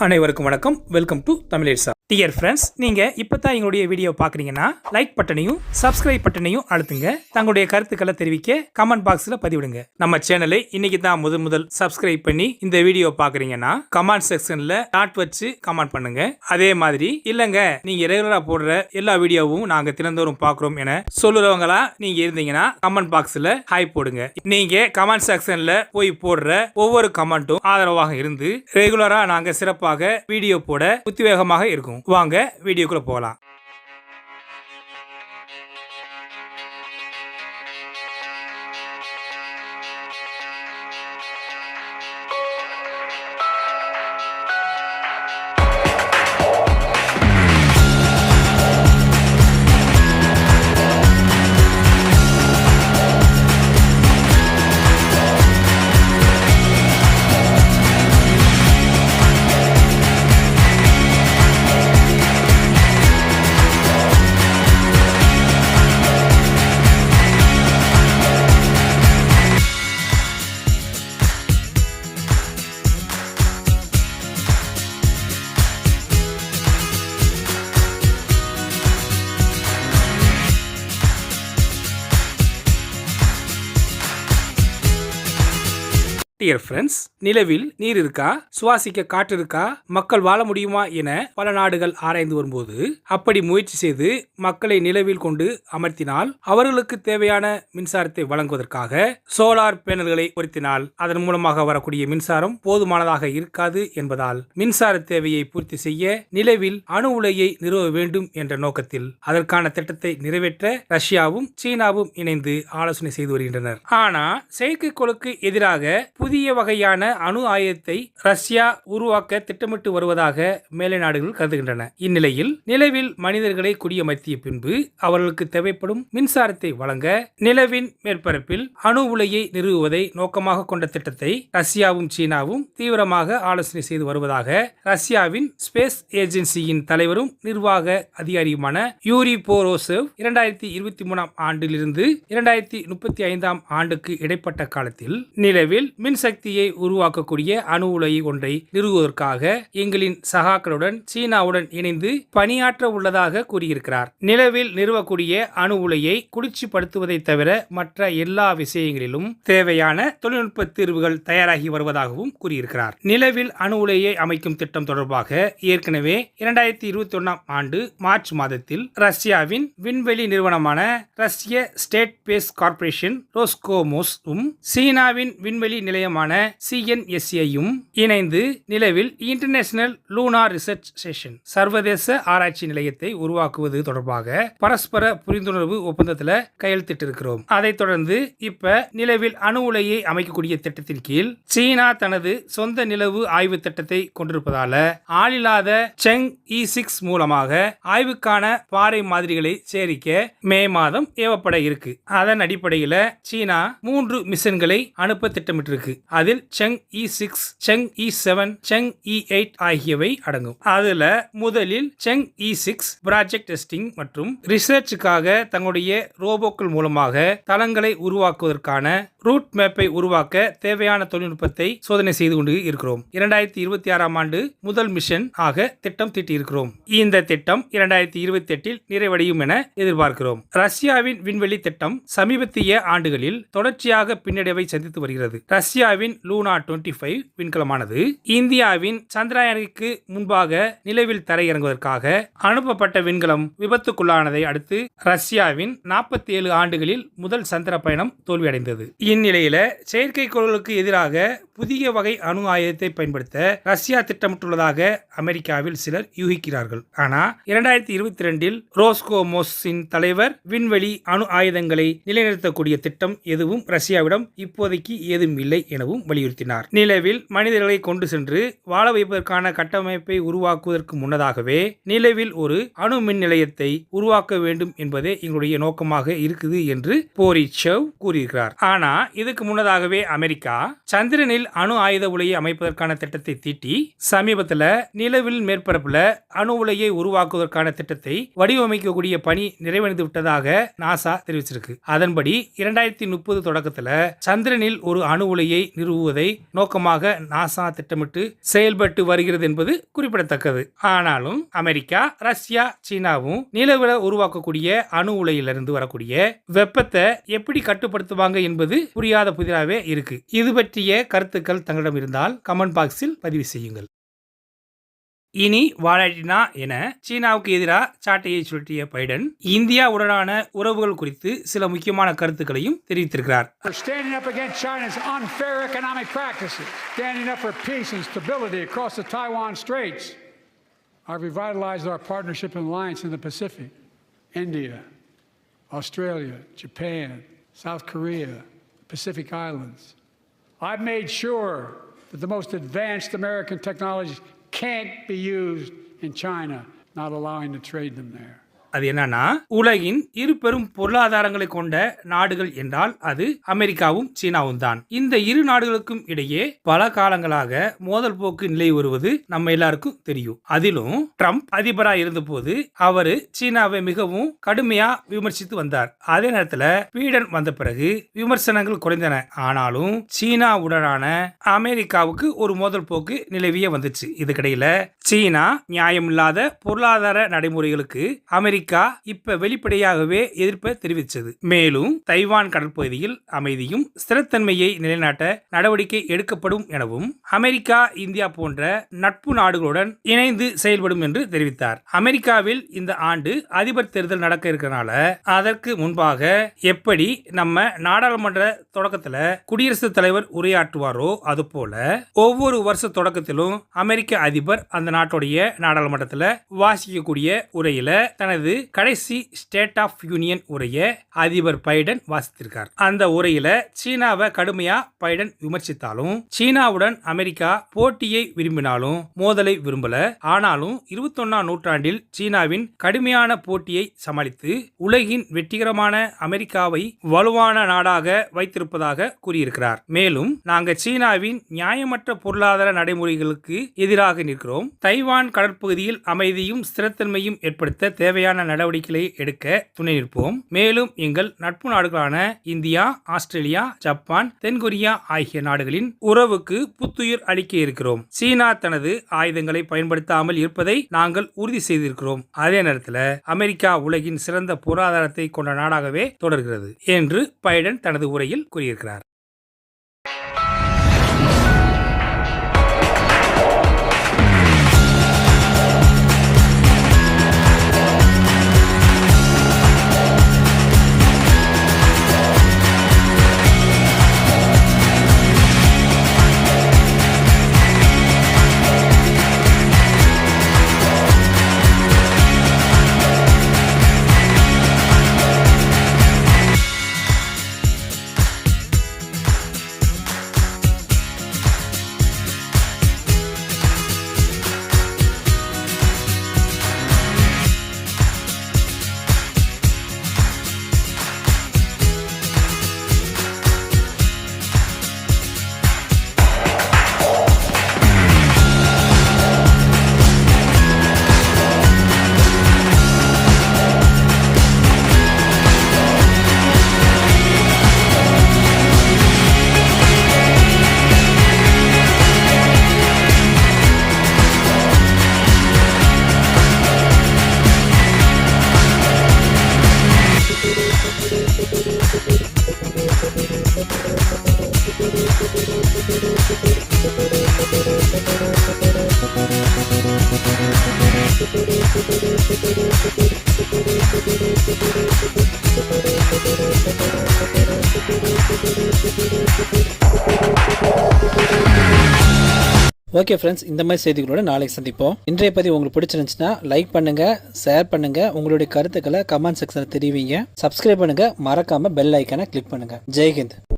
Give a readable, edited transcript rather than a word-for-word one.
அனைவருக்கும் வணக்கம். Welcome to தமிழேசா. டியர் ஃப்ரெண்ட்ஸ், நீங்க இப்பதான் எங்களுடைய வீடியோ பாக்குறீங்கன்னா லைக் பட்டனையும் சப்ஸ்கிரைப் பட்டனையும் அழுத்துங்க. தங்களுடைய கருத்துக்களை தெரிவிக்க கமெண்ட் பாக்ஸ்ல பதிவிடுங்க. நம்ம சேனலை இன்னைக்கு தான் முதல் சப்ஸ்கிரைப் பண்ணி இந்த வீடியோ பாக்குறீங்கன்னா கமெண்ட் செக்ஷன்ல டாட் வச்சு கமெண்ட் பண்ணுங்க. அதே மாதிரி இல்லங்க நீங்க ரெகுலரா போடுற எல்லா வீடியோவும் நாங்க தினந்தோறும் பாக்குறோம் என சொல்லுறவங்களா நீங்க இருந்தீங்கன்னா கமெண்ட் பாக்ஸ்ல ஹாய் போடுங்க. நீங்க கமெண்ட் செக்ஷன்ல போய் போடுற ஒவ்வொரு கமெண்ட்டும் ஆதரவாக இருந்து ரெகுலரா நாங்க சிறப்பாக வீடியோ போட உத்வேகமாக இருக்கும். வாங்க வீடியோக்குள்ள போகலாம். டியர் ஃப்ரெண்ட்ஸ், நிலவில் நீர் இருக்கா, சுவாசிக்க காற்று இருக்கா, மக்கள் வாழ முடியுமா என பல நாடுகள் ஆராய்ந்து வரும்போது அப்படி முயற்சி செய்து மக்களை நிலவில் கொண்டு அமர்த்தினால் அவர்களுக்கு தேவையான மின்சாரத்தை வழங்குவதற்காக சோலார் பேனல்களை பொருத்தினால் அதன் மூலமாக வரக்கூடிய மின்சாரம் போதுமானதாக இருக்காது என்பதால் மின்சார தேவையை பூர்த்தி செய்ய நிலவில் அணு உலையை நிறுவ வேண்டும் என்ற நோக்கத்தில் அதற்கான திட்டத்தை நிறைவேற்ற ரஷ்யாவும் சீனாவும் இணைந்து ஆலோசனை செய்து வருகின்றனர். ஆனால் செயற்கைக்கோளுக்கு எதிராக புதிய வகையான அணு ஆயுதத்தை ரஷ்யா உருவாக்க திட்டமிட்டு வருவதாக மேலை நாடுகள் கருதுகின்றன. இந்நிலையில் நிலவில் மனிதர்களை குடியமர்த்திய பின்பு அவர்களுக்கு தேவைப்படும் மின்சாரத்தை வழங்க நிலவின் மேற்பரப்பில் அணு உலையை நிறுவுவதை நோக்கமாக கொண்ட திட்டத்தை ரஷ்யாவும் சீனாவும் தீவிரமாக ஆலோசனை செய்து வருவதாக ரஷ்யாவின் ஸ்பேஸ் ஏஜென்சியின் தலைவரும் நிர்வாக அதிகாரியுமான யூரி போரோசேவ் 2023 ஆண்டிலிருந்து 2035 ஆண்டுக்கு இடைப்பட்ட காலத்தில் நிலவில் மின்சக்தியை உருவாக்கக்கூடிய அணு உலை ஒன்றை நிறுவுவதற்காக எங்களின் சகாக்களுடன் சீனாவுடன் இணைந்து பணியாற்ற உள்ளதாக கூறியிருக்கிறார். நிலவில் நிறுவக்கூடிய அணு உலையை குளிர்ச்சிப்படுத்துவதை தவிர மற்ற எல்லா விஷயங்களிலும் தேவையான தொழில்நுட்ப தீர்வுகள் தயாராகி வருவதாகவும் கூறியிருக்கிறார். நிலவில் அணு உலையை அமைக்கும் திட்டம் தொடர்பாக ஏற்கனவே 2021 ஆண்டு மார்ச் மாதத்தில் ரஷ்யாவின் விண்வெளி நிறுவனமான ரஷ்ய ஸ்டேட் ஸ்பேஸ் கார்ப்பரேஷன் ரோஸ்கோமோஸும் சீனாவின் விண்வெளி நிலையமான CNSA-யும் இணைந்து நிலவில் இன்டர்நேஷனல் லூனார் ரிசர்ச் ஸ்டேஷன் சர்வதேச ஆராய்ச்சி நிலையத்தை உருவாக்குவது தொடர்பாக பரஸ்பர புரிந்துணர்வு ஒப்பந்தத்தில் கையெழுத்திட்டிருக்கிறோம். அதைத் தொடர்ந்து இப்ப நிலவில் அணு உலையை அமைக்கக்கூடிய திட்டத்தின் கீழ் சீனா தனது சொந்த நிலவு ஆய்வு திட்டத்தை கொண்டிருப்பதால ஆளில்லாத செங் E6 மூலமாக ஆய்வுக்கான பாறை மாதிரிகளை சேரிக்க மே மாதம் ஏவப்பட இருக்கு. அதன் அடிப்படையில் சீனா 3 மிஷன்களை அனுப்ப திட்டமிட்டிருக்கு. அதில் செங் E6, செங் E7, செங் E8 ஆகியவை அடங்கும். அதுல முதலில் செங் E6 ப்ராஜெக்ட் டெஸ்டிங் மற்றும் ரிசர்ச்சுக்காக தங்களுடைய ரோபோக்கள் மூலமாக தளங்களை உருவாக்குவதற்கான ரூட் மேப்பை உருவாக்க தேவையான தொழில்நுட்பத்தை சோதனை செய்து கொண்டு இருக்கிறோம். 2026 ஆண்டு முதல் மிஷன் ஆக திட்டம் தீட்டி இருக்கிறோம். இந்த திட்டம் 2028 நிறைவடையும் என எதிர்பார்க்கிறோம். ரஷ்யாவின் விண்வெளி திட்டம் சமீபத்திய ஆண்டுகளில் தொடர்ச்சியாக பின்னடைவை சந்தித்து வருகிறது. ரஷ்யாவின் லூனா 25 விண்கலமானது இந்தியாவின் சந்திராயனுக்கு முன்பாக நிலவில் தரையிறங்குவதற்காக அனுப்பப்பட்ட விண்கலம் விபத்துக்குள்ளானதை அடுத்து ரஷ்யாவின் 47 ஆண்டுகளில் முதல் சந்திர பயணம் தோல்வியடைந்தது. இந்நிலையில செயற்கைக்கோளுக்கு எதிராக புதிய வகை அணு ஆயுதத்தை பயன்படுத்த ரஷ்யா திட்டமிட்டுள்ளதாக அமெரிக்காவில் சிலர் யூகிக்கிறார்கள். ஆனா 2022 ரோஸ்கோமோஸின் தலைவர் விண்வெளி அணு ஆயுதங்களை நிலைநிறுத்தக்கூடிய திட்டம் எதுவும் ரஷ்யாவிடம் இப்போதைக்கு ஏதும் இல்லை எனவும் வலியுறுத்தினார். நிலவில் மனிதர்களை கொண்டு சென்று வாழ வைப்பதற்கான கட்டமைப்பை உருவாக்குவதற்கு முன்னதாகவே நிலவில் ஒரு அணு மின் நிலையத்தை உருவாக்க வேண்டும் என்பதே எங்களுடைய நோக்கமாக இருக்குது என்று போரிச்சவ் கூறியிருக்கிறார். ஆனா இதுக்கு முன்னதாகவே அமெரிக்கா சந்திரனில் அணு ஆயுத உலையை அமைப்பதற்கான திட்டத்தை தீட்டி சமீபத்தில் நிலவில் மேற்பரப்புல அணு உலையை உருவாக்குவதற்கான திட்டத்தை வடிவமைக்கக்கூடிய பணி நிறைவடைந்து விட்டதாக நாசா தெரிவிச்சிருக்கு. அதன்படி 2030 தொடக்கத்தில் சந்திரனில் ஒரு அணு உலையை விண்வெளியை நிறுவுவதை நோக்கமாக நாசா திட்டமிட்டு செயல்பட்டு வருகிறது என்பது குறிப்பிடத்தக்கது. ஆனாலும் அமெரிக்கா, ரஷ்யா, சீனாவும் நிலவில் உருவாக்கக்கூடிய அணு உலையிலிருந்து வரக்கூடிய வெப்பத்தை எப்படி கட்டுப்படுத்துவாங்க என்பது புரியாத புதிராகவே இருக்கு. இது பற்றிய கருத்துக்கள் தங்களிடம் இருந்தால் கமெண்ட் பாக்ஸில் பதிவு செய்யுங்கள். இனி வாழாட்டினா என சீனாவுக்கு எதிராக சாட்டையை சுழற்றிய பைடன் இந்தியாவுடனான உறவுகள் குறித்து சில முக்கியமான கருத்துக்களையும் தெரிவித்திருக்கிறார். I've revitalized our partnership and alliance in the Pacific. India, Australia, Japan, South Korea, Pacific Islands. I've made sure that the most advanced American technologies can't be used in China, not allowing to trade them there. அது என்னன்னா, உலகின் இரு பெரும் பொருளாதாரங்களை கொண்ட நாடுகள் என்றால் அது அமெரிக்காவும் சீனாவும் தான். இந்த இரு நாடுகளுக்கும் இடையே பல காலங்களாக மோதல் போக்கு நிலை வருவது நம்ம எல்லாருக்கும் தெரியும். அதிலும் ட்ரம்ப் அதிபராக இருந்த போது அவரு சீனாவை மிகவும் கடுமையா விமர்சித்து வந்தார். அதே நேரத்தில் பீடன் வந்த பிறகு விமர்சனங்கள் குறைந்தன. ஆனாலும் சீனாவுடனான அமெரிக்காவுக்கு ஒரு மோதல் போக்கு நிலவிய வந்துச்சு. இதுக்கிடையில சீனா நியாயமில்லாத பொருளாதார நடைமுறைகளுக்கு அமெரிக்கா இப்ப வெளிப்படையாகவே எதிர்ப்பை தெரிவித்தது. மேலும் தைவான் கடற்பகுதியில் அமைதியும் ஸ்திரத்தன்மையை நிலைநாட்ட நடவடிக்கை எடுக்கப்படும் எனவும் அமெரிக்கா, இந்தியா போன்ற நட்பு நாடுகளுடன் இணைந்து செயல்படும் என்று தெரிவித்தார். அமெரிக்காவில் இந்த ஆண்டு அதிபர் தேர்தல் நடக்க இருக்கிறனால அதற்கு முன்பாக எப்படி நம்ம நாடாளுமன்ற தொடக்கத்துல குடியரசுத் தலைவர் உரையாற்றுவாரோ அதுபோல ஒவ்வொரு வருஷ தொடக்கத்திலும் அமெரிக்க அதிபர் அந்த நாட்டுடைய நாடாளுமன்றத்தில் வாசிக்கக்கூடிய உரையில தனது கடைசி ஸ்டேட் ஆஃப் யூனியன் உரையை அதிபர் பைடன் வாசித்திருக்கார். அந்த உரையில சீனாவை கடுமையா பைடன் விமர்சித்தாலும் சீனாவுடன் அமெரிக்கா போட்டியை விரும்பினாலும் மோதலை விரும்பல. ஆனாலும் 21ஆம் நூற்றாண்டில் சீனாவின் கடுமையான போட்டியை சமாளித்து உலகின் வெற்றிகரமான அமெரிக்காவை வலுவான நாடாக வைத்திருப்பதாக கூறியிருக்கிறார். மேலும் நாங்க சீனாவின் நியாயமற்ற பொருளாதார நடைமுறைகளுக்கு எதிராக நிற்கிறோம். தைவான் கடற்பகுதியில் அமைதியும் ஸ்திரத்தன்மையும் ஏற்படுத்த தேவையான நடவடிக்கைகளை எடுக்க துணை நிற்போம். மேலும் எங்கள் நட்பு நாடுகளான இந்தியா, ஆஸ்திரேலியா, ஜப்பான், தென்கொரியா ஆகிய நாடுகளின் உறவுக்கு புத்துயிர் அளிக்க இருக்கிறோம். சீனா தனது ஆயுதங்களை பயன்படுத்தாமல் இருப்பதை நாங்கள் உறுதி செய்திருக்கிறோம். அதே நேரத்தில் அமெரிக்கா உலகின் சிறந்த பொருளாதாரத்தை கொண்ட நாடாகவே தொடர்கிறது என்று பைடன் தனது உரையில் கூறியிருக்கிறார். ஓகே ஃப்ரெண்ட்ஸ், இந்த மாதிரி செய்திகளோட நாளைக்கு சந்திப்போம். இன்றைய பதிவு உங்களுக்கு பிடிச்சிருந்துச்சுன்னா லைக் பண்ணுங்க, ஷேர் பண்ணுங்க, உங்களுடைய கருத்துக்களை கமெண்ட் செக்ஷனில் தெரிவிங்க. சப்ஸ்கிரைப் பண்ணுங்க, மறக்காம பெல் ஐக்கானை கிளிக் பண்ணுங்க. ஜெய்ஹிந்த்.